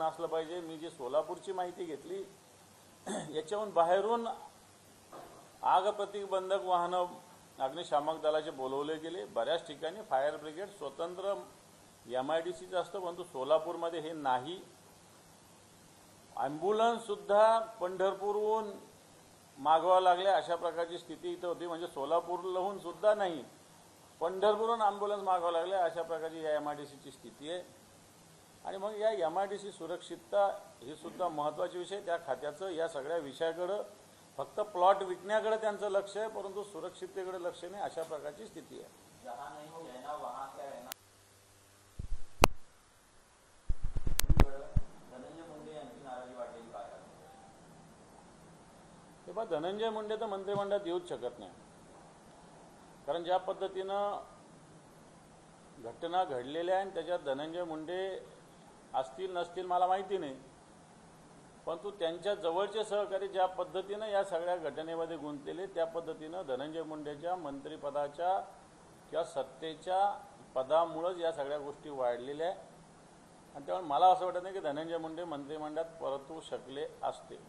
भान असलं पाहिजे। मी जी सोलापूरची माहिती घेतली याच्याहून बाहेरून आग प्रतिबंधक वाहनं अग्निशामक दलाचे बोलवले गेले। बऱ्याच ठिकाणी फायर ब्रिगेड स्वतंत्र MIDCचं असतं, परंतु सोलापूरमध्ये हे नाही। ॲम्ब्युलन्स सुद्धा पंढरपूरहून मागवावं लागले अशा प्रकारची स्थिती इथं होती। म्हणजे सोलापूरहून सुद्धा नाही, पंढरपूरहून ॲम्ब्युलन्स मागवावं लागले अशा प्रकारची या MIDCची स्थिती आहे। आणि मग या MIDC सुरक्षितता ही सुद्धा महत्त्वाची विषय। त्या खात्याचं या सगळ्या विषयाकडे फक्त प्लॉट विकण्याकडे त्यांचं लक्ष आहे, परंतु सुरक्षिततेकडे लक्ष नाही, अशा प्रकारची स्थिती आहे। हे बा, धनंजय मुंडे तर मंत्रिमंडळात येऊच शकत नाही, कारण ज्या पद्धतीनं घटना घडलेल्या आहे त्याच्यात धनंजय मुंडे असतील नसतील मला माहिती नाही, परंतु त्यांच्या जवळचे सहकारी ज्या पद्धतीनं या सगळ्या घटनेमध्ये गुंतलेले त्या पद्धतीनं धनंजय मुंडेच्या मंत्रिपदाच्या किंवा सत्तेच्या पदामुळेच या सगळ्या गोष्टी वाढलेल्या आहे। आणि त्यामुळे मला असं वाटत नाही की धनंजय मुंडे मंत्रिमंडळात परतू शकले असते।